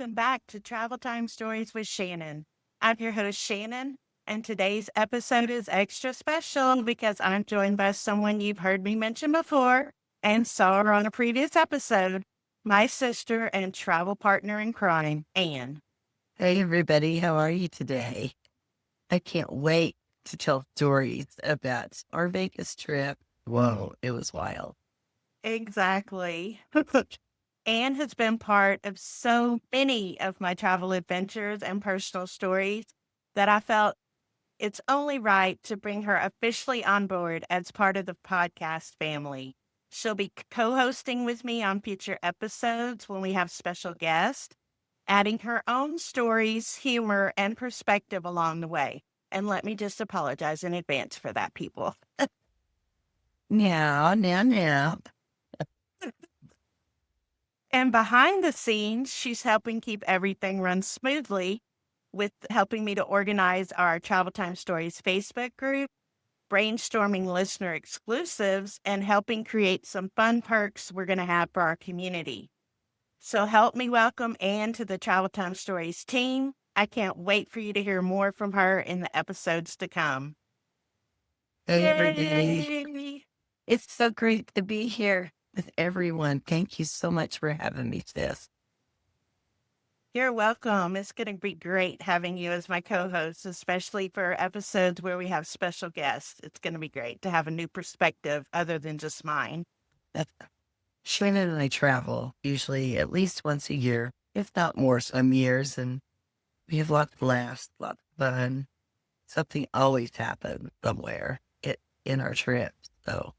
welcome back to Travel Time Stories with Shannon. I'm your host, Shannon, and today's episode is extra special because I'm joined by someone you've heard me mention before and saw her on a previous episode, my sister and travel partner in crime, Ann. Hey, everybody. How are you today? I can't wait to tell stories about our Vegas trip. Whoa, it was wild. Exactly. Anne has been part of so many of my travel adventures and personal stories that I felt it's only right to bring her officially on board as part of the podcast family. She'll be co hosting with me on future episodes when we have special guests, adding her own stories, humor, and perspective along the way. And let me just apologize in advance for that, people. Now. And behind the scenes, she's helping keep everything run smoothly with helping me to organize our Travel Time Stories Facebook group, brainstorming listener exclusives, and helping create some fun perks we're going to have for our community. So help me welcome Anne to the Travel Time Stories team. I can't wait for you to hear more from her in the episodes to come. Hey, everybody. Yay! It's so great to be here with everyone. Thank you so much for having me, sis. You're welcome. It's going to be great having you as my co host, especially for episodes where we have special guests. It's going to be great to have a new perspective other than just mine. Shannon and I travel usually at least once a year, if not more some years, and we have lots of laughs, lots of fun. Something always happens somewhere in our trips. So,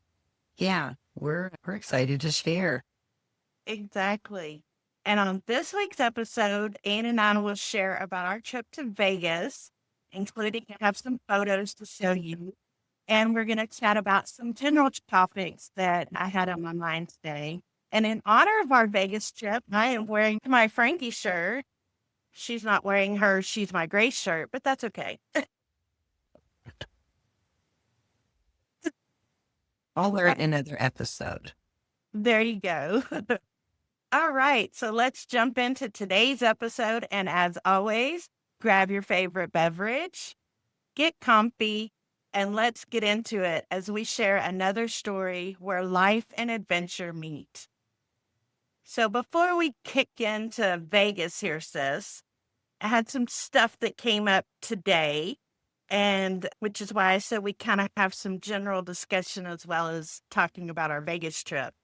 yeah, we're excited to share. Exactly. And on this week's episode, Anne and I will share about our trip to Vegas, including have some photos to show you. And we're going to chat about some general topics that I had on my mind today. And in honor of our Vegas trip, I am wearing my Frankie shirt. She's not wearing her She's My Grace shirt, but that's okay. I'll wear it in another episode. There you go. All right, so let's jump into today's episode. And as always, grab your favorite beverage, get comfy, and let's get into it as we share another story where life and adventure meet. So before we kick into Vegas here, sis, I had some stuff that came up today, and which is why I said we kind of have some general discussion as well as talking about our Vegas trip.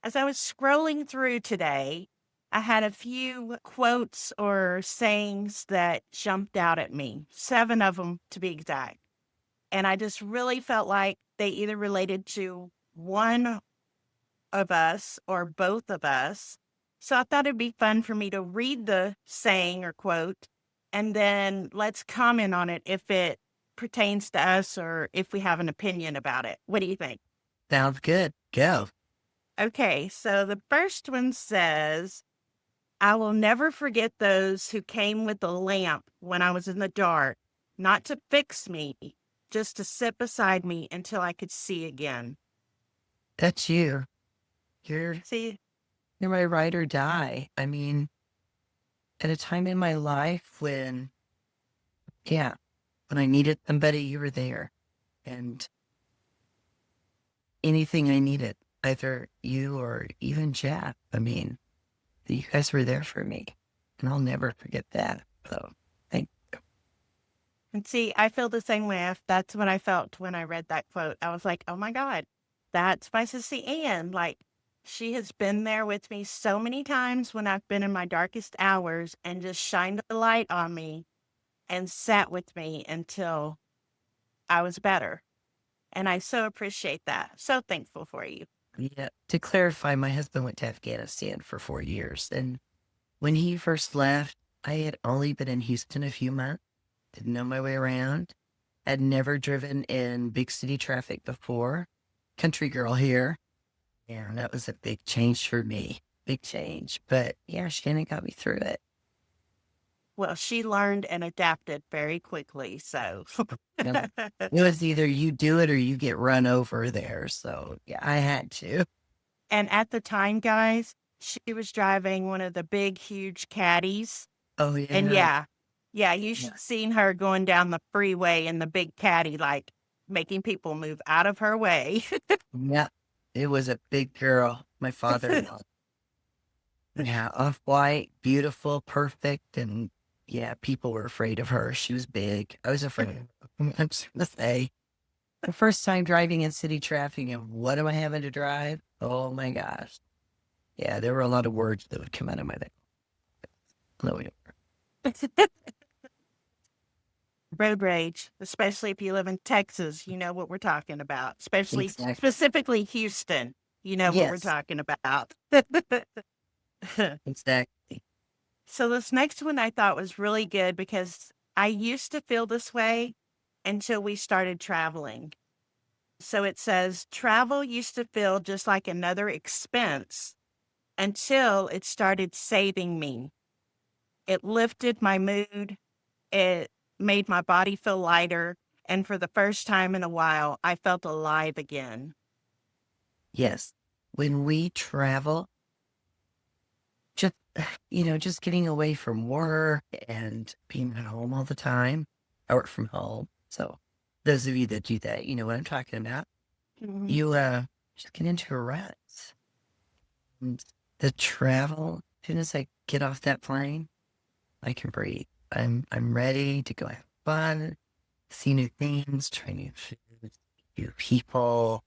As I was scrolling through today, I had a few quotes or sayings that jumped out at me, 7 of them to be exact. And I just really felt like they either related to one of us or both of us. So I thought it'd be fun for me to read the saying or quote, and then let's comment on it if it pertains to us or if we have an opinion about it. What do you think? Sounds good. Go. Okay, so the first one says, I will never forget those who came with a lamp when I was in the dark, not to fix me, just to sit beside me until I could see again. That's you. You're See, you're my ride or die. I mean, at a time in my life when, yeah, when I needed somebody, you were there. And anything I needed, either you or even Jeff, I mean, you guys were there for me. And I'll never forget that. So thank you. and see, I feel the same way. That's what I felt when I read that quote. I was like, oh my God, that's my sissy Ann. Like, she has been there with me so many times when I've been in my darkest hours and just shined a light on me and sat with me until I was better. And I so appreciate that. So thankful for you. Yeah. To clarify, my husband went to Afghanistan for 4 years. And when he first left, I had only been in Houston a few months, didn't know my way around, had never driven in big city traffic before. Country girl here. Yeah, that was a big change for me. Big change. But yeah, Shannon got me through it. Well, she learned and adapted very quickly. So, Yeah. It was either you do it or you get run over there. So yeah, I had to. and at the time, guys, She was driving one of the big, huge caddies. Oh, And yeah. yeah, yeah, you Yeah. should seen her going down the freeway in the big caddy, like making people move out of her way. Yeah. It was a big girl. My father-in-law. Yeah, off-white, beautiful, perfect, and yeah, people were afraid of her. She was big. I was afraid of her. I'm just gonna say, the first time driving in city traffic, and what am I having to drive? Oh my gosh. Yeah, there were a lot of words that would come out of my mouth. No, Road rage, especially if you live in Texas, you know what we're talking about. Especially exactly. specifically Houston, you know what we're Yes, talking about. exactly. So this next one I thought was really good because I used to feel this way until we started traveling. So it says travel used to feel just like another expense until it started saving me. It lifted my mood. It made my body feel lighter. And for the first time in a while, I felt alive again. Yes. When we travel, just, just getting away from work and being at home all the time. I work from home. So those of you that do that, you know what I'm talking about. Mhm. You just get into a rut. And the travel, as soon as I get off that plane, I can breathe. I'm ready to go have fun, see new things, try new foods, new people,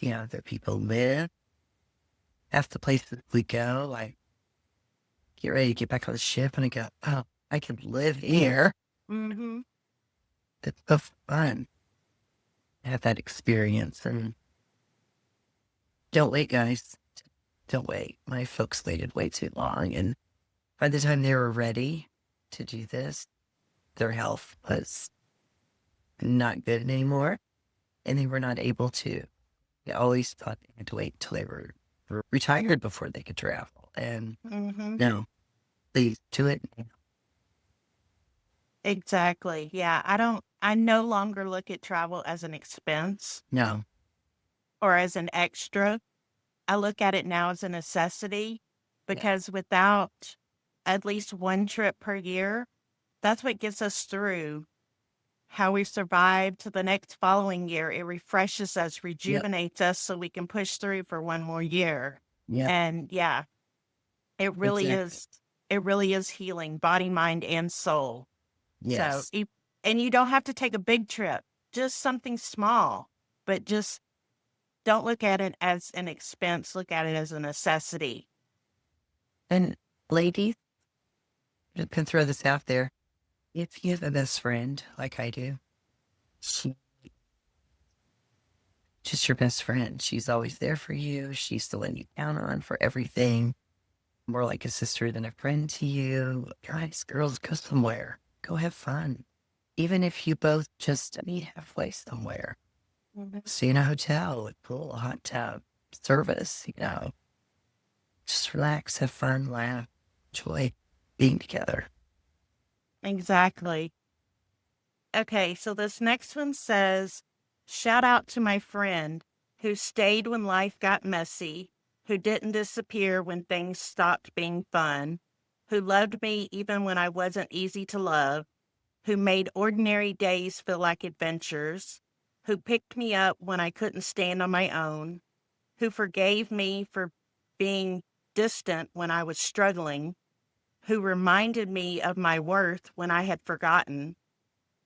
other people live. Half the places we go, I get ready to get back on the ship and I go, oh, I could live here. Mhm. It's so fun to have that experience. And don't wait, guys. Don't wait. My folks waited way too long. And by the time they were ready to do this, their health was not good anymore. And they were not able to. They always thought they had to wait until they were retired before they could travel. And Mhm. no, please do it now. Exactly. Yeah, I no longer look at travel as an expense No. or as an extra. I look at it now as a necessity Yeah. because without at least one trip per year, that's what gets us through how we survive to the next following year. It refreshes us, Yep. rejuvenates us so we can push through for one more year. Yep. And yeah, it really Exactly. is it really is healing body, mind, and soul. So, Yes. and you don't have to take a big trip, just something small, but just don't look at it as an expense, look at it as a necessity. And ladies, just can throw this out there. If you have a best friend like I do, she just your best friend. She's always there for you. She's the one you count on for everything. More like a sister than a friend to you. Guys, girls, go somewhere. Go have fun. Even if you both just meet halfway somewhere. Mhm. Stay in a hotel with pool, a hot tub, service, Just relax, have fun, laugh, enjoy being together. Exactly. Okay, so this next one says, shout out to my friend who stayed when life got messy, who didn't disappear when things stopped being fun, who loved me even when I wasn't easy to love, who made ordinary days feel like adventures, who picked me up when I couldn't stand on my own, who forgave me for being distant when I was struggling, who reminded me of my worth when I had forgotten,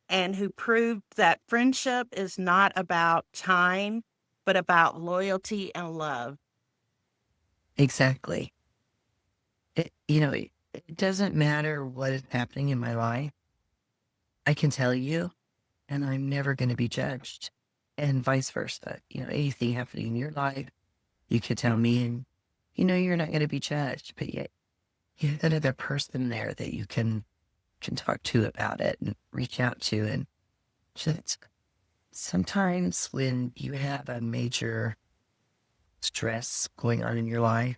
and who proved that friendship is not about time, but about loyalty and love. Exactly. It doesn't matter what is happening in my life. I can tell you, and I'm never going to be judged. And vice versa. Anything happening in your life, you could tell me, and you're not going to be judged. But yet, you have another person there that you can talk to about it and reach out to. And just sometimes when you have a major stress going on in your life,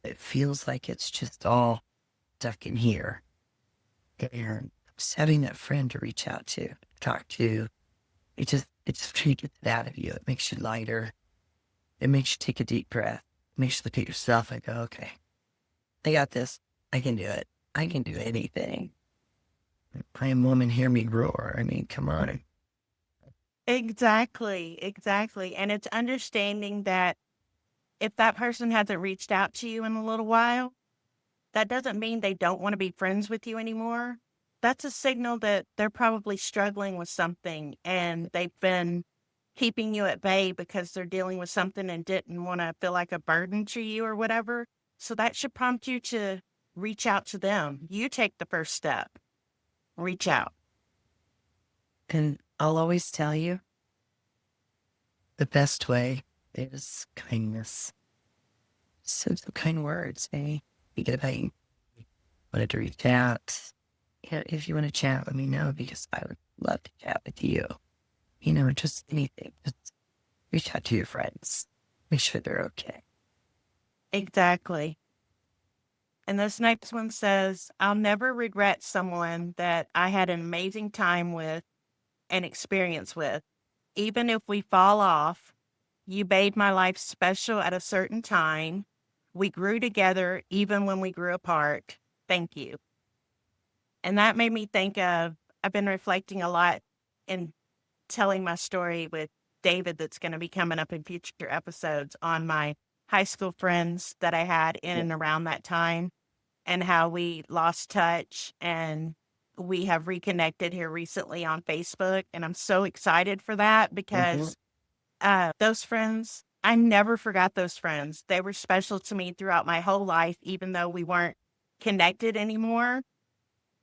it feels like it's just all stuck in here. And just having that friend to reach out to, talk to, it just really gets it out of you. It makes you lighter. It makes you take a deep breath makes you look at yourself and go, okay, I got this. I can do it. I can do anything. I am woman, hear me roar. I mean, come on. Exactly, exactly. And it's understanding that if that person hasn't reached out to you in a little while, that doesn't mean they don't want to be friends with you anymore. That's a signal that they're probably struggling with something and they've been keeping you at bay because they're dealing with something and didn't want to feel like a burden to you or whatever. So that should prompt you to reach out to them. You take the first step, reach out. And I'll always tell you the best way is kindness. So some kind words, hey, think about you. Wanted to reach out. Yeah, if you want to chat, let me know because I would love to chat with you. You know, just anything. Just reach out to your friends. Make sure they're okay. Exactly. And this next one says, I'll never regret someone that I had an amazing time with and experience with. Even if we fall off, you made my life special at a certain time. We grew together even when we grew apart. Thank you. And that made me think of, I've been reflecting a lot in telling my story with David that's going to be coming up in future episodes on my high school friends that I had in and around that time and how we lost touch and we have reconnected here recently on Facebook. And I'm so excited for that Mm-hmm. because those friends, I never forgot those friends. They were special to me throughout my whole life, even though we weren't connected anymore.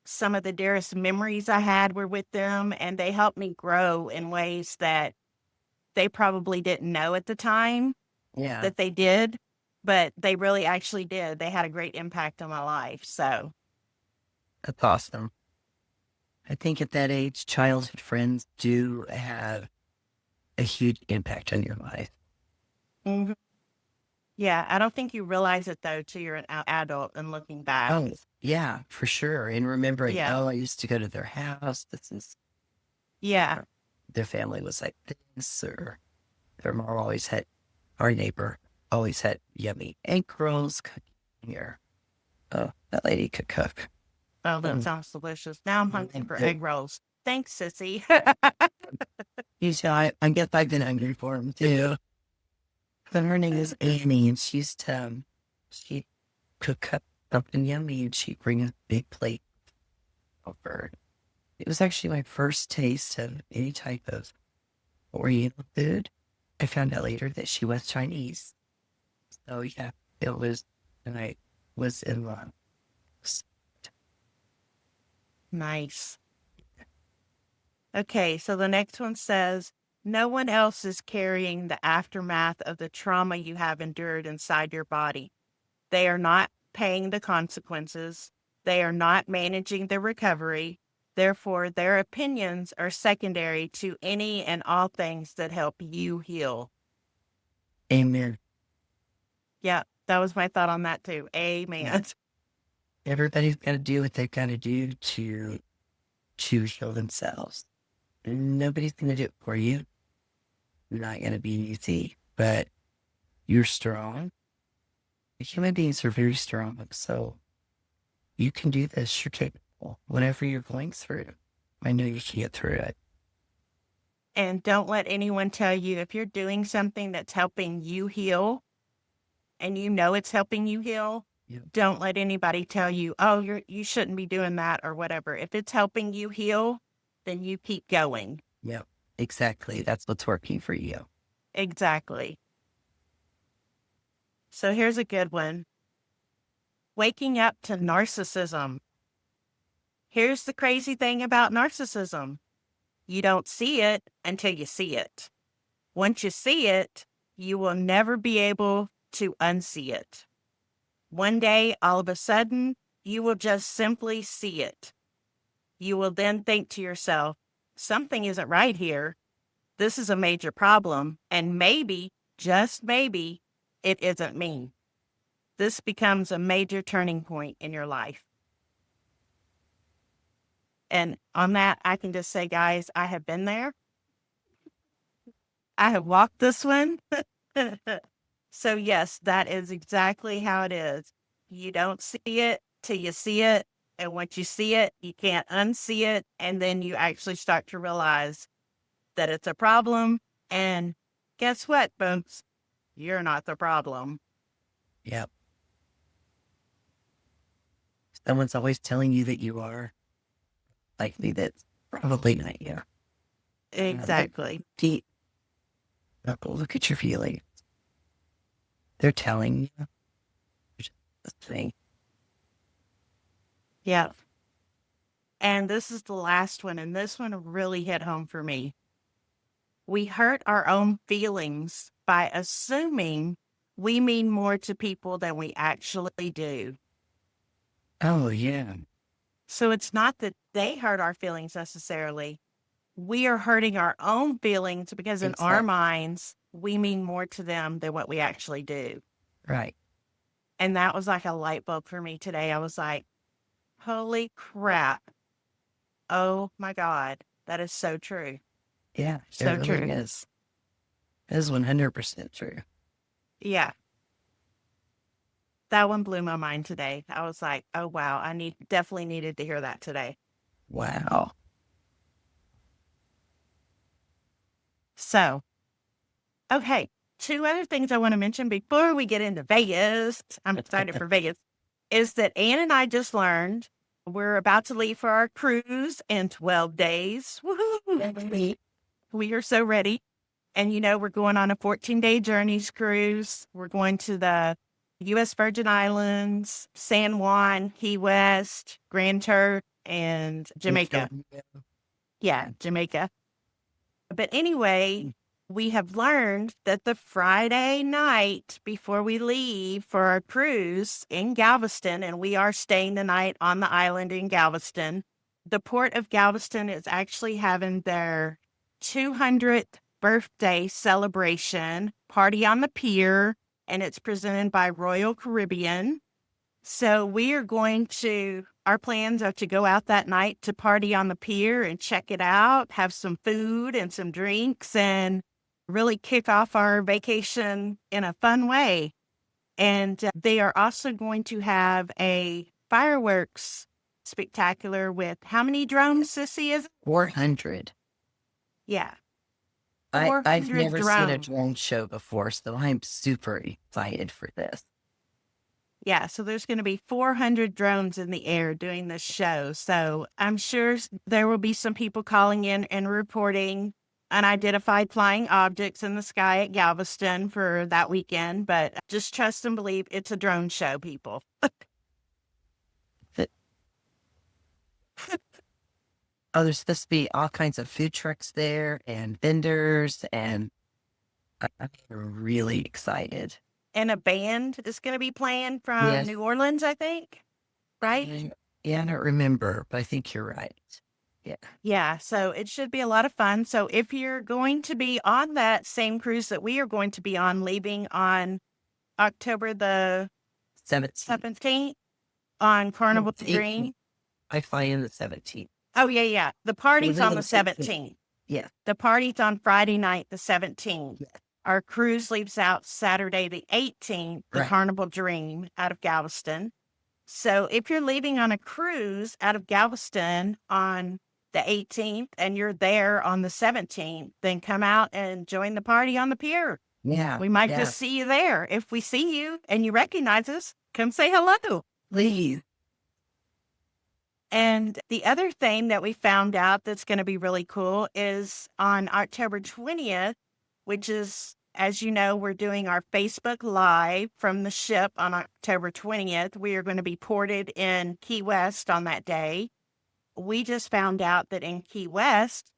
Some of the dearest memories I had were with them, and they helped me grow in ways that they probably didn't know at the time Yeah, that they did, but they really actually did. They had a great impact on my life. So, that's awesome. I think at that age, childhood friends do have a huge impact on your life. mhm. Yeah, I don't think you realize it though till you're an adult and looking back. Oh, yeah, for sure. And remembering, Yeah, oh, I used to go to their house. This is, yeah, their family was like this, or their mom always had, our neighbor always had yummy egg rolls cooking here. Oh, that lady could cook. oh, that Mm, sounds delicious. Now I'm hungry and for the- egg rolls. Thanks, sissy. You see, I guess I've been hungry for them too. But her name is Annie, and she cook up something yummy, and she'd bring a big plate over. It was actually my first taste of any type of Oriental food. I found out later that she was Chinese. So yeah, it was, and I was in love. Nice. Okay, so the next one says, no one else is carrying the aftermath of the trauma you have endured inside your body. They are not paying the consequences. They are not managing the recovery. Therefore, their opinions are secondary to any and all things that help you heal. Amen. Yeah, that was my thought on that too. Yeah. Amen. Everybody's got to do what they've got to do to heal themselves. Nobody's going to do it for you. Not going to be easy, but you're strong. Human beings are very strong. So you can do this. You're capable. Whatever you're going through, I know you can get through it. And don't let anyone tell you if you're doing something that's helping you heal and you know it's helping you heal, Yeah. don't let anybody tell you, oh, you shouldn't be doing that or whatever. If it's helping you heal, then you keep going. Yep. Exactly. That's what's working for you. Exactly. So here's a good one. Waking up to narcissism. Here's the crazy thing about narcissism. You don't see it until you see it. Once you see it, you will never be able to unsee it. One day, all of a sudden, you will just simply see it. You will then think to yourself, something isn't right here. This is a major problem, and maybe, just maybe, it isn't me. This becomes a major turning point in your life. And on that, I can just say, guys, I have been there. I have walked this one. So, yes, that is exactly how it is. You don't see it till you see it. And once you see it, you can't unsee it. And then you actually start to realize that it's a problem. And guess what, folks? You're not the problem. Yep. Someone's always telling you that you are. Likely that's probably not you. Exactly. Deep. Look at your feelings. They're telling you. Just a thing. Yeah. And this is the last one. And this one really hit home for me. We hurt our own feelings by assuming we mean more to people than we actually do. Oh, yeah. So it's not that they hurt our feelings necessarily. We are hurting our own feelings because in our Exactly. minds, we mean more to them than what we actually do. Right. And that was like a light bulb for me today. I was like, holy crap. Oh my God. That is so true. Yeah, it So really true. is. It is 100% true. Yeah. That one blew my mind today. I was like, oh wow, definitely needed to hear that today. Wow. So, okay, two other things I want to mention before we get into Vegas. I'm excited for Vegas. Is that Ann and I just learned we're about to leave for our cruise in 12 days. Woohoo! We are so ready. And we're going on a 14-day journeys cruise. We're going to the U.S. Virgin Islands, San Juan, Key West, Grand Turk, and Jamaica. Yeah, Jamaica. But anyway, we have learned that the Friday night before we leave for our cruise in Galveston, and we are staying the night on the island in Galveston, the port of Galveston is actually having their 200th birthday celebration party on the pier, and it's presented by Royal Caribbean. So our plans are to go out that night to party on the pier and check it out, have some food and some drinks, and really kick off our vacation in a fun way. And they are also going to have a fireworks spectacular with how many drones, Sissy, is it? 400. Yeah, I've 400 never seen a drones. drone show before, so I'm super excited for this. Yeah, so there's going to be 400 drones in the air doing this show. So I'm sure there will be some people calling in and reporting unidentified flying objects in the sky at Galveston for that weekend. But just trust and believe it's a drone show, people. Oh, there's supposed to be all kinds of food trucks there and vendors, and I'm really excited. And a band is going to be playing from Yes. New Orleans, I think. Right? Yeah, I don't remember, but I think you're right. Yeah. Yeah, so it should be a lot of fun. So if you're going to be on that same cruise that we are going to be on, leaving on October the 17th on Carnival Dream. I fly in the 17th. Oh, yeah. The party's on the 17th. 17th. Yeah. The party's on Friday night, the 17th. Yeah. Our cruise leaves out Saturday, the 18th, the Right. Carnival Dream out of Galveston. So if you're leaving on a cruise out of Galveston on the 18th and you're there on the 17th, then come out and join the party on the pier. Yeah. We might just see you there. If we see you and you recognize us, come say hello. Please. And the other thing that we found out that's going to be really cool is on October 20th, which is, as you know, we're doing our Facebook Live from the ship on October 20th. We are going to be ported in Key West on that day. We just found out that in Key West,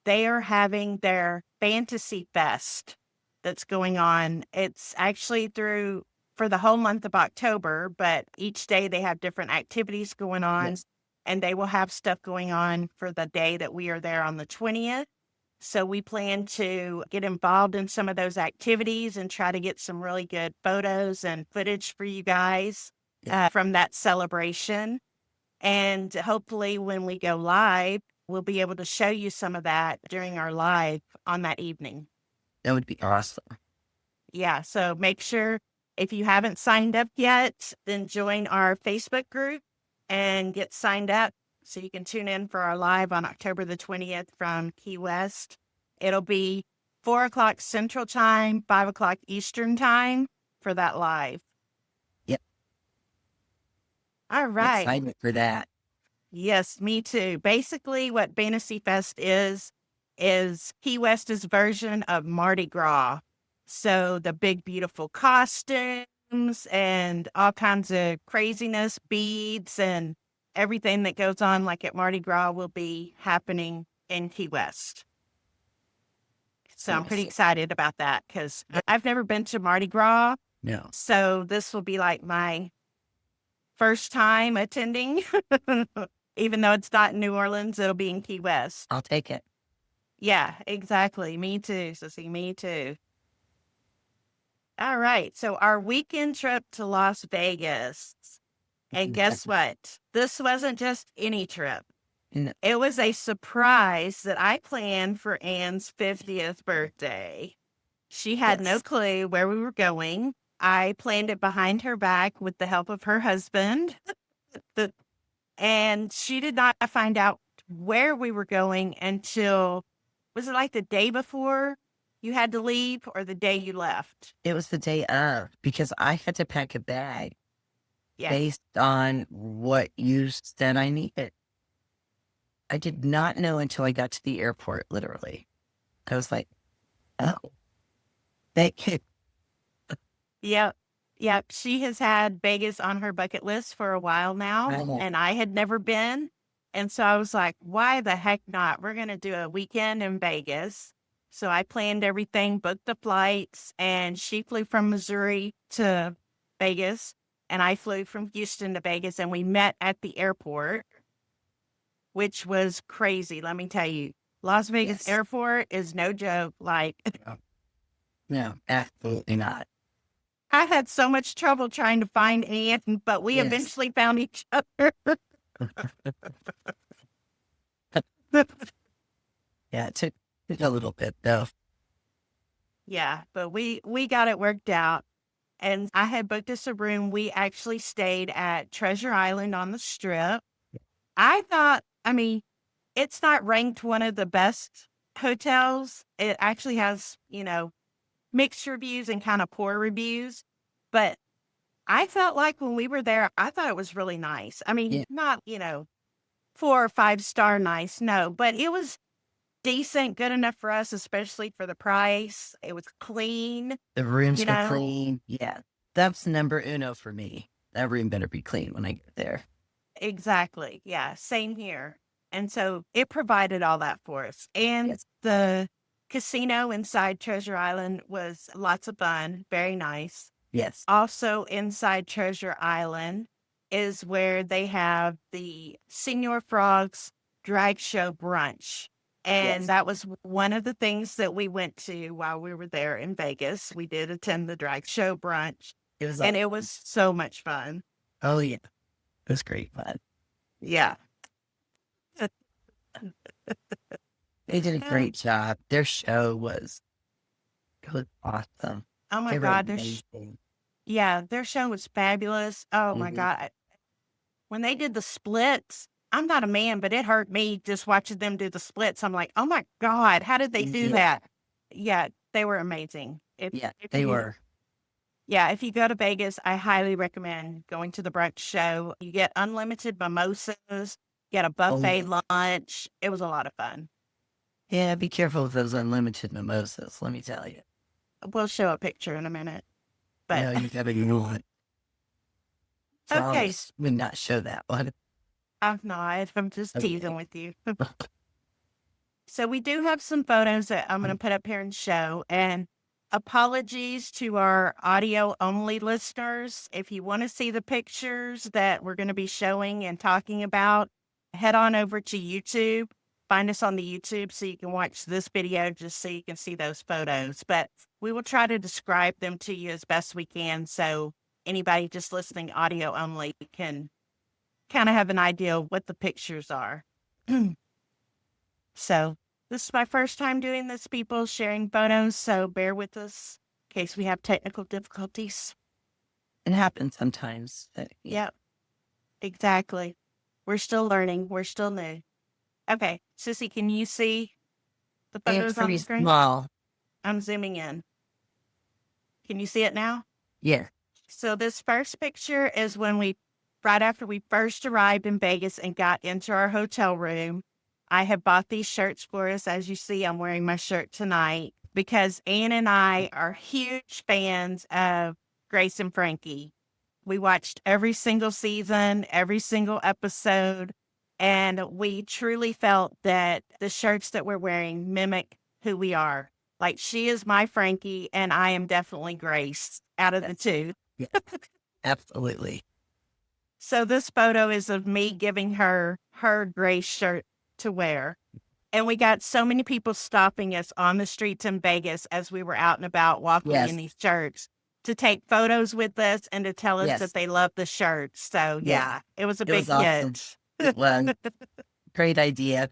they are having their Fantasy Fest that's going on. It's actually for the whole month of October, but each day they have different activities going on. Yes. And they will have stuff going on for the day that we are there on the 20th. So we plan to get involved in some of those activities and try to get some really good photos and footage for you guys from that celebration. And hopefully when we go live, we'll be able to show you some of that during our live on that evening. That would be awesome. Yeah. So make sure if you haven't signed up yet, then join our Facebook group and get signed up so you can tune in for our live on October the 20th from Key West. It'll be 4 o'clock Central Time, 5 o'clock Eastern Time for that live. Yep. All I'm right. excited for that. Yes, me too. Basically, what Fantasy Fest is Key West's version of Mardi Gras. So the big, beautiful costumes and all kinds of craziness, beads, and everything that goes on like at Mardi Gras will be happening in Key West. So I'm pretty Nice. excited about that because I've never been to Mardi Gras. No. So this will be like my first time attending. Even though it's not in New Orleans, it'll be in Key West. I'll take it. Yeah, exactly. Me too, Sissy. Me too. All right. So our weekend trip to Las Vegas. And guess what? This wasn't just any trip. No. It was a surprise that I planned for Anne's 50th birthday. She had no Yes. clue where we were going. I planned it behind her back with the help of her husband. And she did not find out where we were going until, was it like the day before you had to leave or the day you left? It was the day of because I had to pack a bag Yeah. based on what you said I needed. I did not know until I got to the airport, literally. I was like, oh, they could. Yep. Yep. She has had Vegas on her bucket list for a while now, Right. and I had never been. And so I was like, why the heck not? We're going to do a weekend in Vegas. So I planned everything, booked the flights, and she flew from Missouri to Vegas, and I flew from Houston to Vegas, and we met at the airport, which was crazy. Let me tell you, Las Vegas Yes. airport is no joke. Like, No, absolutely not. I had so much trouble trying to find Ann, but we Yes. eventually found each other. Yeah, it took a little bit though. Yeah, but we got it worked out. And I had booked us a room. We actually stayed at Treasure Island on the Strip. I thought, I mean, it's not ranked one of the best hotels. It actually has, mixed reviews and kind of poor reviews. But I felt like when we were there, I thought it was really nice. I mean, Yeah. not, 4 or 5 star nice, no, but it was decent, good enough for us, especially for the price. It was clean, The rooms you were know. clean. Yeah, that's number uno for me. That room better be clean when I get there. Exactly. Yeah, same here. And so it provided all that for us. And Yes. the casino inside Treasure Island was lots of fun, very nice. Yes. Also inside Treasure Island is where they have the Senior Frogs drag show brunch. And Yes. that was one of the things that we went to while we were there in Vegas. We did attend the drag show brunch, It was and it was so much fun. Oh yeah. It was great fun. Yeah. They did a great job. Their show was awesome. Oh my They were God. amazing. Their show was fabulous. Oh my Mhm. God. When they did the splits, I'm not a man, but it hurt me just watching them do the splits. I'm like, oh my God, how did they do Yeah. that? Yeah, they were amazing. If They you- were. Yeah, if you go to Vegas, I highly recommend going to the brunch show. You get unlimited mimosas, get a buffet lunch. It was a lot of fun. Yeah, be careful with those unlimited mimosas, let me tell you. We'll show a picture in a minute. But No, you gotta know it. okay, Would not show that one. I'm not. I'm just Okay. teasing with you. So we do have some photos that I'm going to put up here and show. And apologies to our audio only listeners. If you want to see the pictures that we're going to be showing and talking about, head on over to YouTube. Find us on the YouTube so you can watch this video just so you can see those photos. But we will try to describe them to you as best we can so anybody just listening audio only can kind of have an idea of what the pictures are. So this is my first time doing this, people, sharing photos, so bear with us. in case we have technical difficulties. It happens sometimes. Yep, exactly. We're still learning. We're still new. Okay, Sissy, can you see the It's photos on pretty the screen? small. I'm zooming in. Can you see it now? Yeah. So this first picture is right after we first arrived in Vegas and got into our hotel room. I had bought these shirts for us. As you see, I'm wearing my shirt tonight because Ann and I are huge fans of Grace and Frankie. We watched every single season, every single episode, and we truly felt that the shirts that we're wearing mimic who we are. Like she is my Frankie, and I am definitely Grace out of the two. Yeah. Absolutely. So this photo is of me giving her Grace shirt to wear. And we got so many people stopping us on the streets in Vegas as we were out and about walking in Yes. these shirts to take photos with us and to tell us Yes. that they love the shirts. So yeah, it was a It big was awesome. hit. It was. Great idea.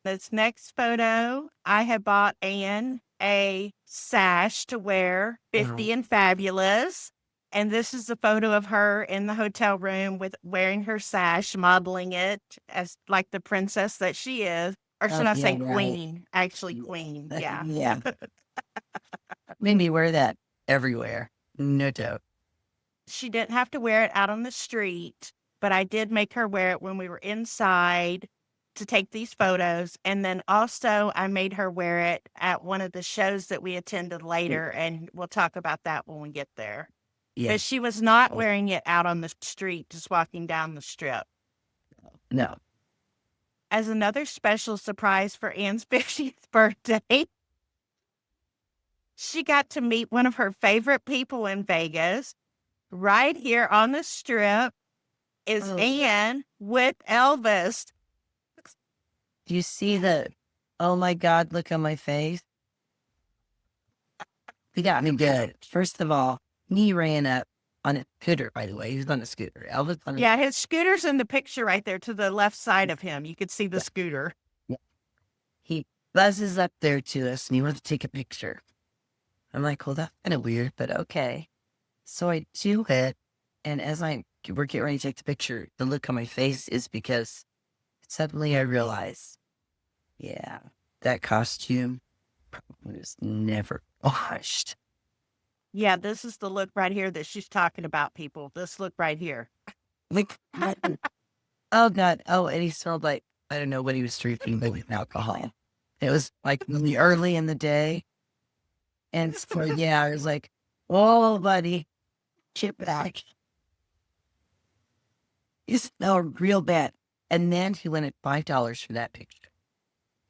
This next photo, I had bought Anne a sash to wear, 50 and Fabulous. And this is a photo of her in the hotel room with wearing her sash, modeling it as like the princess that she is. Or should I say Yeah, right. queen? Actually, queen. Yeah. Yeah. Made me wear that everywhere. No doubt. She didn't have to wear it out on the street, but I did make her wear it when we were inside to take these photos. And then also I made her wear it at one of the shows that we attended later. And we'll talk about that when we get there. Yeah. But she was not wearing it out on the street, just walking down the strip. No. As another special surprise for Ann's 50th birthday, she got to meet one of her favorite people in Vegas. Right here on the strip is Ann with Elvis. Do you see the, oh my God, look on my face? He got me good. First of all, he ran up on a scooter, by the way. He was on a scooter. Elvis on a Yeah, his scooter's in the picture right there to the left side of him. You could see the scooter. Yeah. He buzzes up there to us and he wants to take a picture. I'm like, well, that's kind of weird, but okay. So I do it. And as we're getting ready to take the picture, the look on my face is because suddenly I realize, yeah, that costume was never washed. Yeah, this is the look right here that she's talking about, people. This look right here. Like, oh God. Oh, and he smelled like, I don't know what he was drinking, but with alcohol. It was like really early in the day. And so, yeah, I was like, whoa, buddy, get back. You smell real bad. And then he went at $5 for that picture.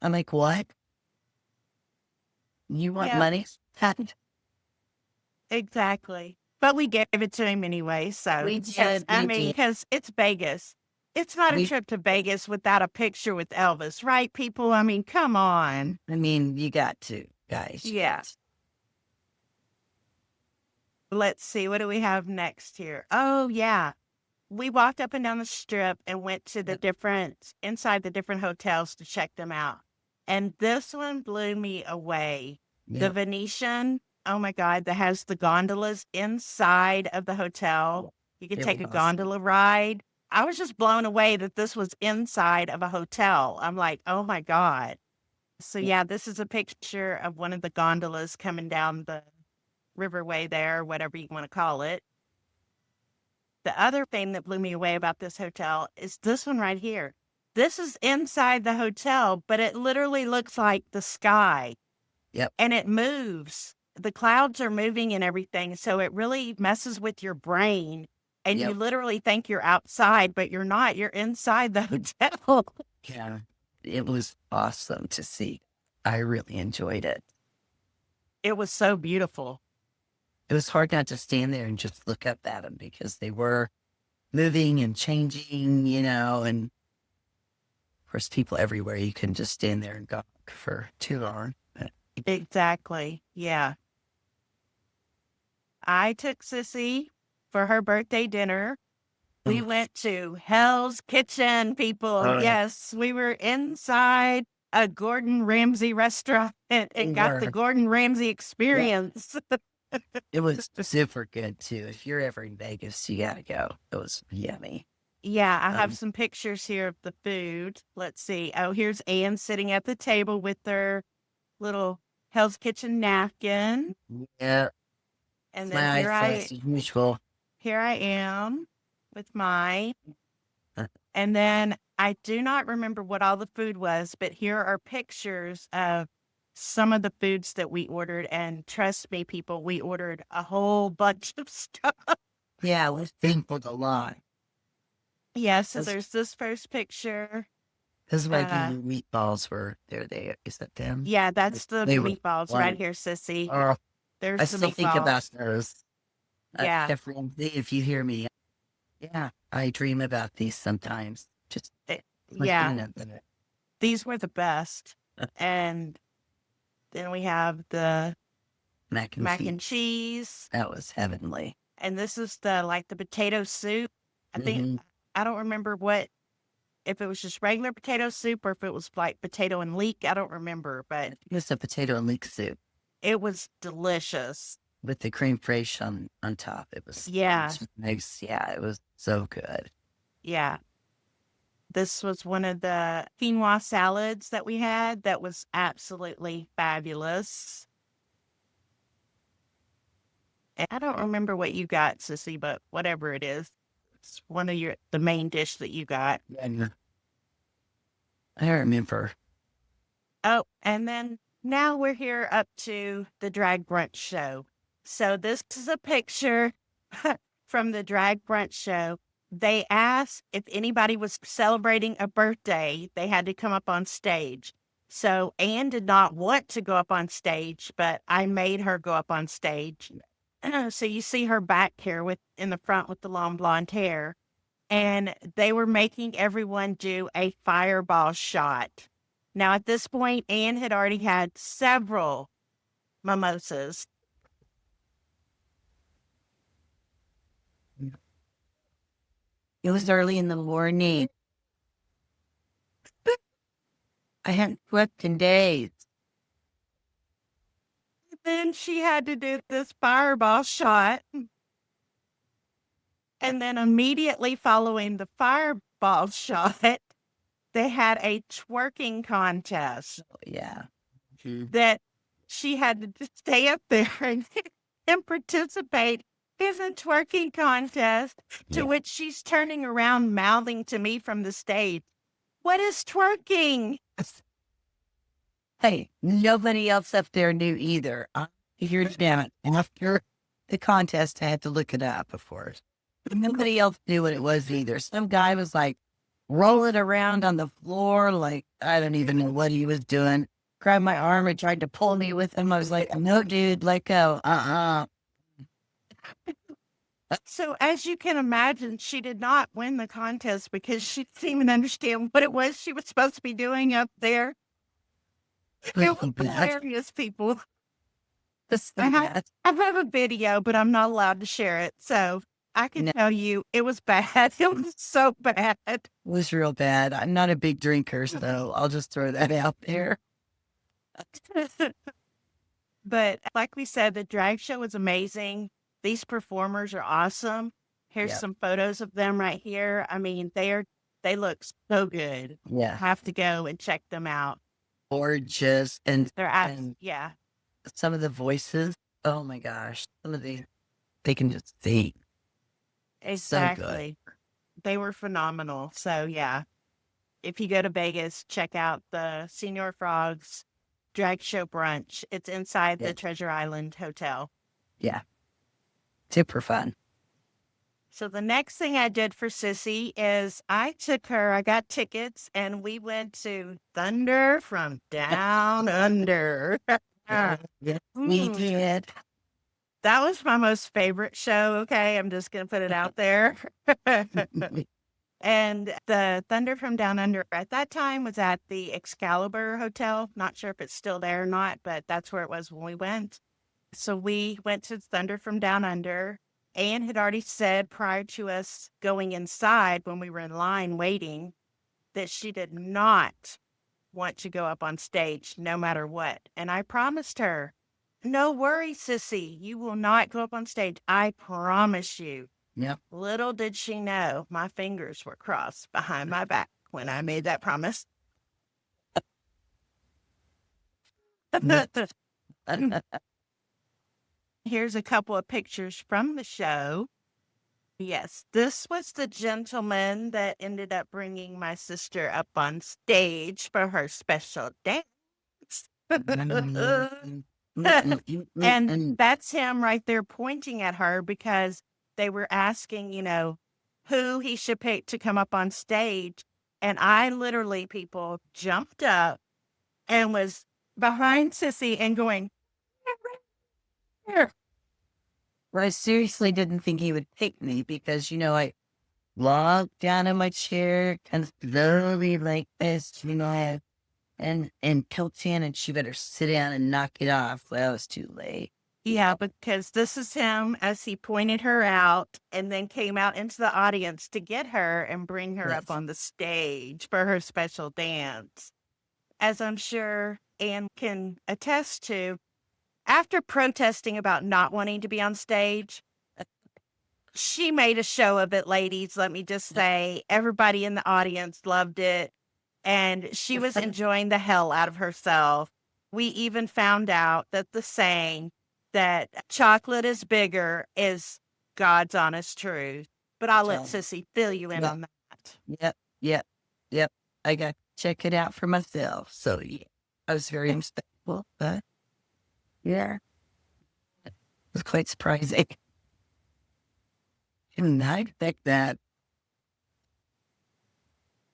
I'm like, what? You want money? Exactly. But we gave it to him anyway. So, We did. I mean, because it's Vegas. It's not a trip to Vegas without a picture with Elvis, right, people? I mean, come on. I mean, you got to, guys. Yeah. Let's see. What do we have next here? Oh, yeah. We walked up and down the strip and went to inside the different hotels to check them out. And this one blew me away. Yep. The Venetian, oh my God, that has the gondolas inside of the hotel. You could take a gondola ride. I was just blown away that this was inside of a hotel. I'm like, oh my God. So yeah, this is a picture of one of the gondolas coming down the riverway there, whatever you want to call it. The other thing that blew me away about this hotel is this one right here. This is inside the hotel, but it literally looks like the sky. Yep. And it moves. The clouds are moving and everything. So it really messes with your brain. And you literally think you're outside, but you're not. You're inside the hotel. Yeah. It was awesome to see. I really enjoyed it. It was so beautiful. It was hard not to stand there and just look up at them because they were moving and changing, and of course, people everywhere. You can just stand there and gawk for too long. Exactly. Yeah. I took Sissy for her birthday dinner. We went to Hell's Kitchen, people. Yes, we were inside a Gordon Ramsay restaurant We and got the were. Gordon Ramsay Yeah. experience. It was super good too. If you're ever in Vegas, you gotta go. It was yummy. Yeah, I have Um, some pictures here of the food. Let's see. Oh, here's Anne sitting at the table with their little Hell's Kitchen napkin. yeah, And then my eyes as usual. here I am with mine. Uh, And then I do not remember what all the food was, but here are pictures of some of the foods that we ordered. And trust me, people, we ordered a whole bunch of stuff. Yeah, we sampled a lot. Yeah, so That's there's this first picture. that's why the Uh, meatballs were there. Is that them? yeah, that's the They were meatballs right one. here, sissy. Oh, I There's the still think about meatballs. those. Yeah, Ramsay, if you hear me, yeah, I dream about these sometimes. Just eh, looking yeah, at them. these were the best. And then we have the Mac and mac cheese. and cheese. That was heavenly. And this is the potato soup. I think Hmm. I don't remember what if it was just regular potato soup or if it was like potato and leek. I don't remember, but It was a potato and leek soup it was delicious. with the creme fraiche on top. It Yeah, was nice. Yeah, it was so good. yeah. This was one of the quinoa salads that we had that was absolutely fabulous. And I don't remember what you got, Sissy, but whatever it is, it's one of the main dish that you got. And I remember. Oh, and then now we're here up to the drag brunch show. So this is a picture from the drag brunch show. They asked if anybody was celebrating a birthday, they had to come up on stage. So Anne did not want to go up on stage, but I made her go up on stage. So you see her back here with in the front with the long blonde hair. And they were making everyone do a fireball shot. Now, at this point, Anne had already had several mimosas. It was early in the morning. I hadn't slept in days. Then she had to do this fireball shot. And then immediately following the fireball shot, they had a twerking contest Yeah. that she had to just stay up there and participate in a twerking contest, to Yeah. which she's turning around mouthing to me from the stage, "What is twerking?" Hey, nobody else up there knew either. I figured it out after the contest. I had to look it up, of course. But nobody else knew what it was either. Some guy was like rolling around on the floor, like I don't even know what he was doing. Grabbed my arm and tried to pull me with him. I was like, "No, dude, let go." So, as you can imagine, she did not win the contest because she didn't even understand what it was she was supposed to be doing up there. It was hilarious, people. I have, I have a video, but I'm not allowed to share it. So I can No, tell you it was bad. It was so bad. it was real bad. I'm not a big drinker, so I'll just throw that out there. But like we said, the drag show was amazing. These performers are awesome. Here's Yeah. some photos of them right here. I mean, they look so good. Yeah. Have to go and check them out. Gorgeous. And They're yeah, some of the voices, oh my gosh, they can just sing. So good. exactly. They were phenomenal. So yeah, if you go to Vegas, check out the Senior Frogs drag show brunch. It's inside the Yes. Treasure Island Hotel. Yeah. Super fun. So the next thing I did for Sissy is I got tickets and we went to Thunder from Down Under. Yeah. Yes, we Mm, did. that was my most favorite show. Okay, I'm just going to put it out there. And the Thunder from Down Under at that time was at the Excalibur Hotel. Not sure if it's still there or not, but that's where it was when we went. So we went to Thunder from Down Under. Anne had already said prior to us going inside when we were in line waiting that she did not want to go up on stage no matter what. And I promised her, no worries, sissy. You will not go up on stage. I promise you. Yep. Little did she know my fingers were crossed behind my back when I made that promise. Here's a couple of pictures from the show. Yes, this was the gentleman that ended up bringing my sister up on stage for her special dance. And that's him right there pointing at her because they were asking, who he should pick to come up on stage. And I literally, people, jumped up and was behind Sissy and going, here. Well, I seriously didn't think he would pick me because, I logged down in my chair kind of slowly like this, and tilt in, and she better sit down and knock it off. Well, it was too late. Yeah, because this is him as he pointed her out and then came out into the audience to get her and bring her up on the stage for her special dance. As I'm sure Anne can attest to, after protesting about not wanting to be on stage, she made a show of it, ladies. Let me just say, everybody in the audience loved it. And she was enjoying the hell out of herself. We even found out that the saying that chocolate is bigger is God's honest truth. But I'll let Sissy fill you in on that. Yep. I got to check it out for myself. So, yeah, I was very respectful, but yeah, it was quite surprising. Didn't I expect that?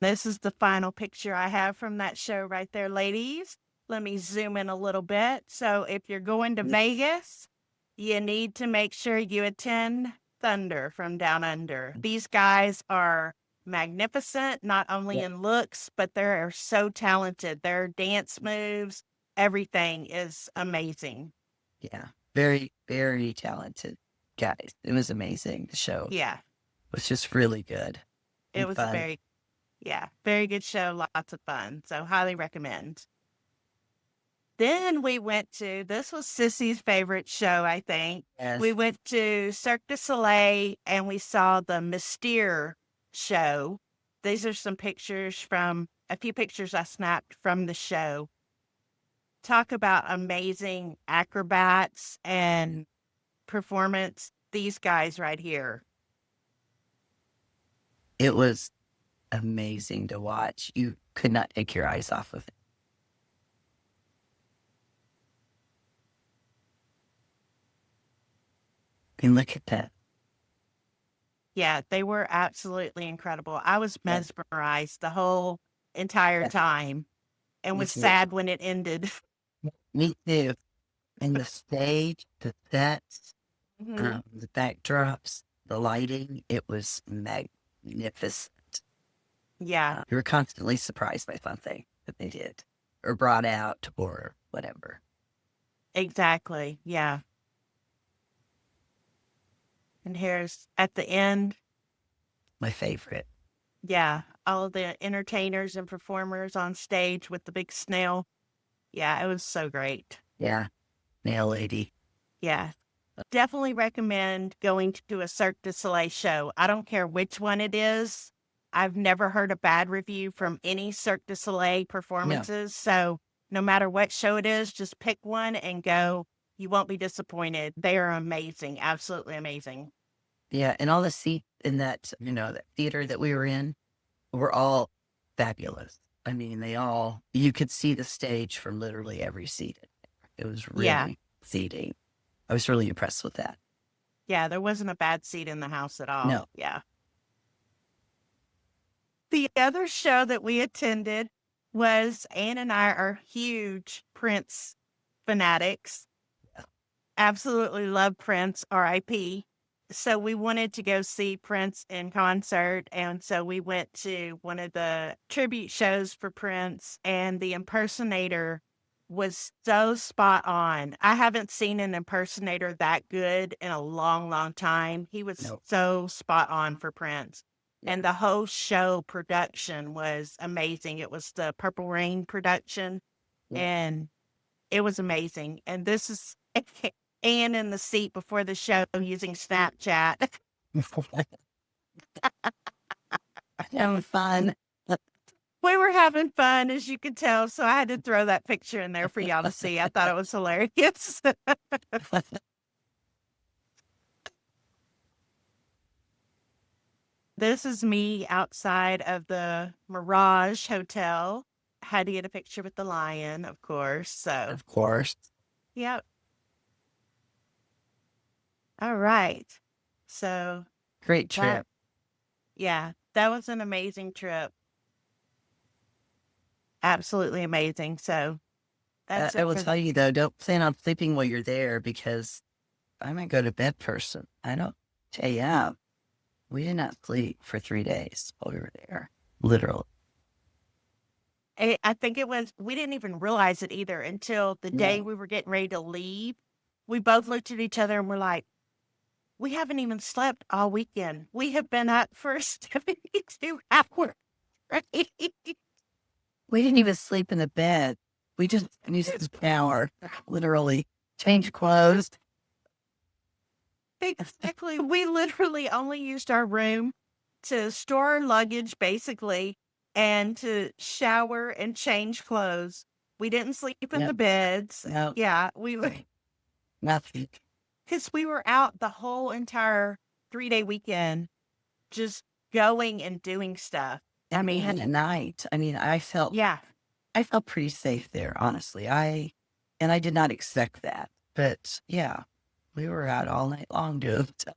This is the final picture I have from that show right there, ladies. Let me zoom in a little bit. So if you're going to Vegas, you need to make sure you attend Thunder from Down Under. These guys are magnificent, not only in looks, but they're so talented. Their dance moves, everything is amazing. Yeah, very, very talented guys. It was amazing. The show was just really good. It was fun. Very good show. Lots of fun. So highly recommend. Then we went to, this was Sissy's favorite show, I think. Yes. We went to Cirque du Soleil and we saw the Mystere show. These are some pictures a few pictures I snapped from the show. Talk about amazing acrobats and performance. These guys right here. It was amazing to watch. You could not take your eyes off of it. And look at that. Yeah, they were absolutely incredible. I was mesmerized the whole entire time and was sad when it ended. Me too. And the stage, the sets, the backdrops, the lighting, it was magnificent. Yeah. You were constantly surprised by something that they did or brought out or whatever. Exactly. Yeah. And here's at the end. My favorite. Yeah. All of the entertainers and performers on stage with the big snail. Yeah, it was so great. Yeah. Nail lady. Yeah. Definitely recommend going to a Cirque du Soleil show. I don't care which one it is. I've never heard a bad review from any Cirque du Soleil performances. So no matter what show it is, just pick one and go. You won't be disappointed. They are amazing. Absolutely amazing. Yeah. And all the seats in that, that theater that we were in were all fabulous. I mean, you could see the stage from literally every seat. It was really seating. I was really impressed with that. Yeah, there wasn't a bad seat in the house at all. No. Yeah. The other show that we attended was Ann and I are huge Prince fanatics. Yeah. Absolutely love Prince, R.I.P. So we wanted to go see Prince in concert. And so we went to one of the tribute shows for Prince, and the impersonator was so spot on. I haven't seen an impersonator that good in a long, long time. He was so spot on for Prince. And the whole show production was amazing. It was the Purple Rain production, Yeah. and it was amazing. And this is Anne in the seat before the show using Snapchat. Having fun. We were having fun, as you could tell, so I had to throw that picture in there for y'all to see. I thought it was hilarious. This is me outside of the Mirage Hotel. Had to get a picture with the lion, of course. So, Of course. yep. All right. So, Great that, trip. yeah, that was an amazing trip. Absolutely amazing. So, that's I it will for tell you though, don't plan on sleeping while you're there because I'm a go to bed person. I don't tell you, we did not sleep for 3 days while we were there. Literally. I think it was, we didn't even realize it either until the day No. we were getting ready to leave. We both looked at each other and we're like, we haven't even slept all weekend. We have been up for 72 hours. Right? We didn't even sleep in the bed. We just used the shower, literally. Change clothes. Exactly. We literally only used our room to store our luggage, basically, and to shower and change clothes. We didn't sleep in the Yep. beds. No, Yeah, we were, nothing. because we were out the whole entire 3-day weekend just going and doing stuff. I mean, at night, I mean, Yeah, I felt pretty safe there, honestly. And I did not expect that. But yeah, we were out all night long doing stuff.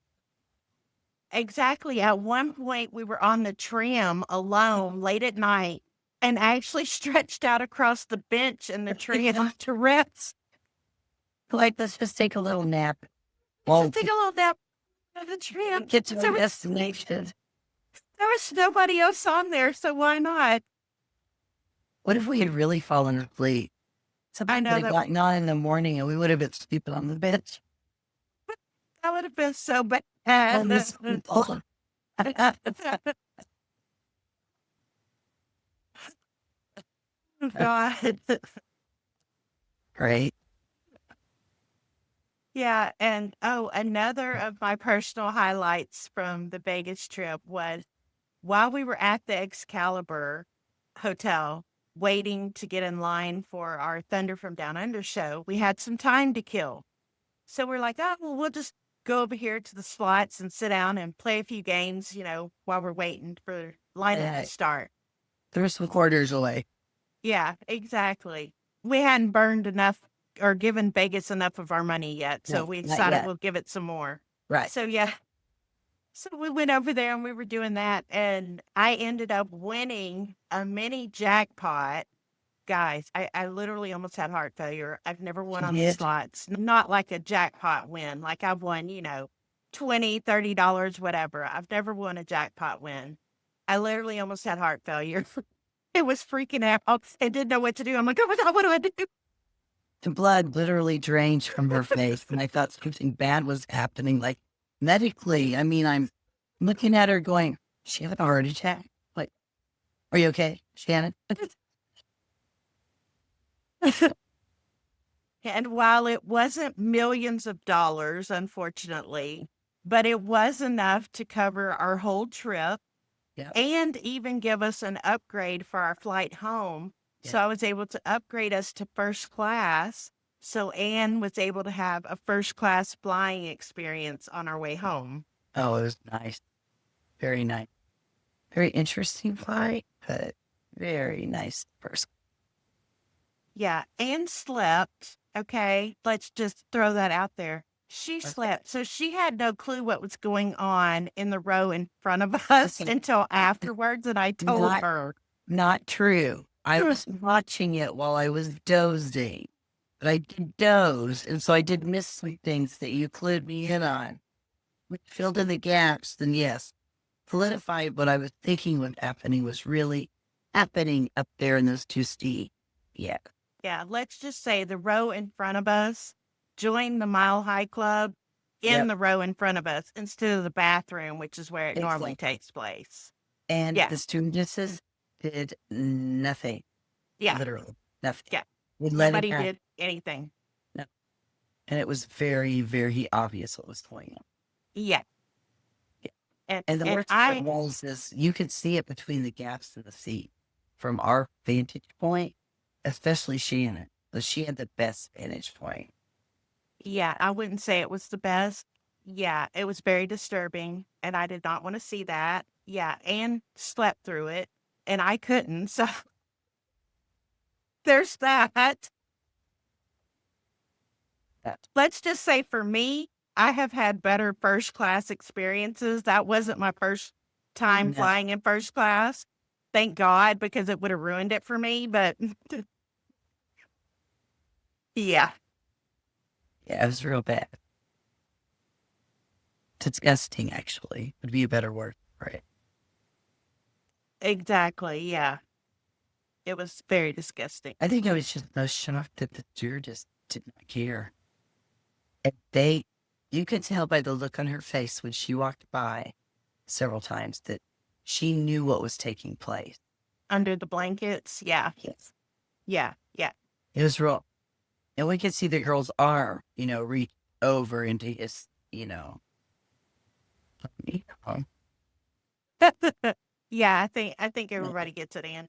exactly. At one point, we were on the tram alone late at night and actually stretched out across the bench in the tram to rest. Like, let's just take a little nap. Just take a little nap on the tram. Get to There our was, destination. there was nobody else on there, so why not? What if we had really fallen asleep? I Something know would have gotten on in the morning and we would have been sleeping on the bench. that would have been so bad. Oh, Miss- oh. God. Right? Yeah, and oh, another of my personal highlights from the Vegas trip was while we were at the Excalibur Hotel waiting to get in line for our Thunder from Down Under show, we had some time to kill. So we're like, oh, well, we'll just go over here to the slots and sit down and play a few games, while we're waiting for lineup to start. They're some quarters away. Yeah, exactly. We hadn't burned enough or given Vegas enough of our money yet, so No, we not decided yet. we'll give it some more. Right. So yeah, so we went over there and we were doing that, and I ended up winning a mini jackpot. Guys, I literally almost had heart failure. I've never won on the Yes. slots, not like a jackpot win. Like I've won, $20, $30, whatever. I've never won a jackpot win. I literally almost had heart failure. It was freaking out. I didn't know what to do. I'm like, oh my God, what do I do? The blood literally drained from her face, and I thought something bad was happening. Like medically, I mean, I'm looking at her going, "She had a heart attack." Like, are you okay, Shannon? And while it wasn't millions of dollars, unfortunately, but it was enough to cover our whole trip Yeah. and even give us an upgrade for our flight home. So Yeah. I was able to upgrade us to first class. So Anne was able to have a first class flying experience on our way home. Oh, it was nice. Very nice. Very interesting flight, but very nice person. Yeah, Anne slept. Okay, let's just throw that out there. She Okay. slept. So she had no clue what was going on in the row in front of us Okay. until afterwards, and I told Not- her. Not true. I was watching it while I was dozing, but I did doze, and so I did miss some things that you clued me in on. Which filled in the gaps, then yes, solidified what I was thinking was happening was really happening up there in those two seats. Yeah. Yeah, let's just say the row in front of us joined the Mile High Club in the row in front of us instead of the bathroom, which is where it normally Exactly. takes place. And Yeah. the stewardesses did nothing. Yeah. Literally nothing. Yeah. We let it Nobody happen. did anything. No. And it was very, very obvious what was going on. Yeah. Yeah. And the worst part is you could see it between the gaps in the seat from our vantage point, especially Shannon. She had the best vantage point. Yeah, I wouldn't say it was the best. Yeah, it was very disturbing, and I did not want to see that. Yeah, Anne slept through it, and I couldn't. So there's that. Let's just say for me, I have had better first class experiences. That wasn't my first time flying in first class. Thank God, because it would have ruined it for me. But yeah. Yeah, it was real bad. Disgusting, actually, would be a better word for it. Exactly. Yeah. It was very disgusting. I think I was just most shocked that the stewardess did not care. And you could tell by the look on her face when she walked by several times that she knew what was taking place. Under the blankets. Yeah. Yes. Yeah. Yeah. It was real. And we could see the girl's arm, reach over into his, Yeah, I think everybody gets it, Ann.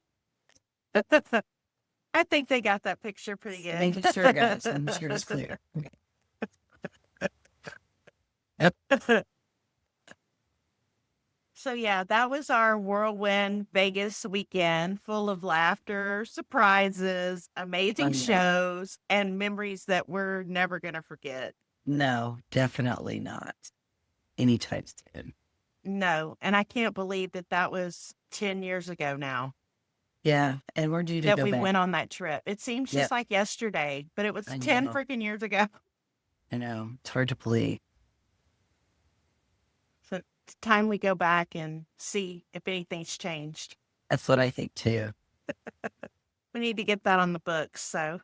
I think they got that picture pretty good. Making sure, guys. I'm sure it's clear. Yep. So yeah, that was our whirlwind Vegas weekend, full of laughter, surprises, amazing shows, and memories that we're never going to forget. No, definitely not. Anytime soon. No, and I can't believe that was 10 years ago now. Yeah, and we're due to that go we back. went on that trip. It seems just like yesterday, but it was 10 freaking years ago. I know. It's hard to believe. So it's time we go back and see if anything's changed. That's what I think too. We need to get that on the books, so.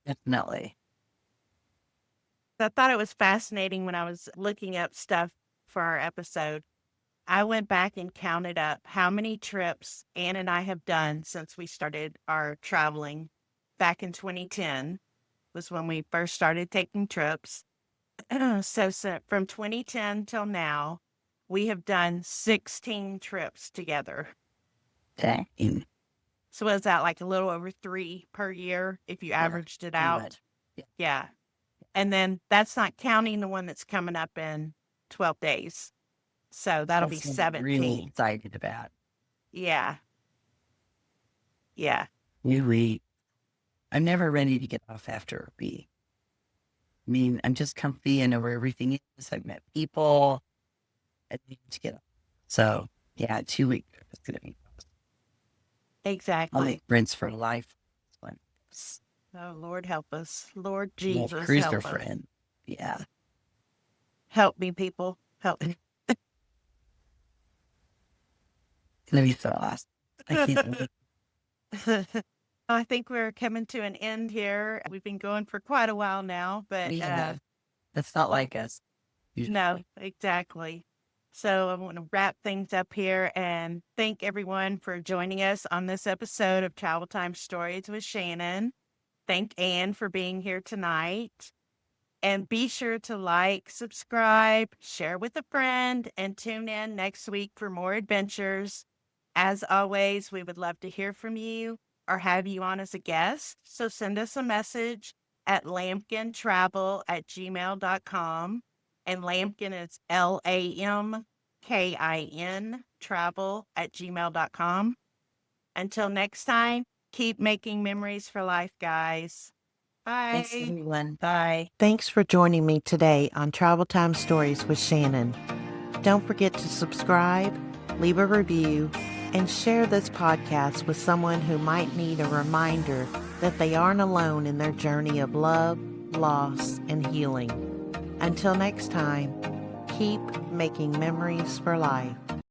Definitely. I thought it was fascinating when I was looking up stuff for our episode. I went back and counted up how many trips Ann and I have done since we started our traveling back in 2010 was when we first started taking trips. So from 2010 till now, we have done 16 trips together. Dang. So is that like a little over 3 per year if you averaged it out? Yeah. And then that's not counting the one that's coming up in 12 days. So that'll be 17. Really excited about. Yeah. Yeah. I'm never ready to get off after a week. I mean, I'm just comfy. I know where everything is. I've met people. I need to get off. So, yeah, 2 weeks is going to be awesome. Exactly. I'll make friends for life. Oh, Lord help us. Lord Jesus, cruiser help friend. us. Yeah. Help me, people. Help me. It's going to be so awesome. I can't wait. I think we're coming to an end here. We've been going for quite a while now, but that's not like us. Usually. No, exactly. So I want to wrap things up here and thank everyone for joining us on this episode of Travel Time Stories with Shannon. Thank Ann for being here tonight. And be sure to like, subscribe, share with a friend, and tune in next week for more adventures. As always, we would love to hear from you or have you on as a guest. So send us a message at lampkintravel@gmail.com. And Lampkin is LAMKIN travel@gmail.com. Until next time, keep making memories for life, guys. Bye. Thanks, everyone. Bye. Thanks for joining me today on Travel Time Stories with Shannon. Don't forget to subscribe, leave a review, and share this podcast with someone who might need a reminder that they aren't alone in their journey of love, loss, and healing. Until next time, keep making memories for life.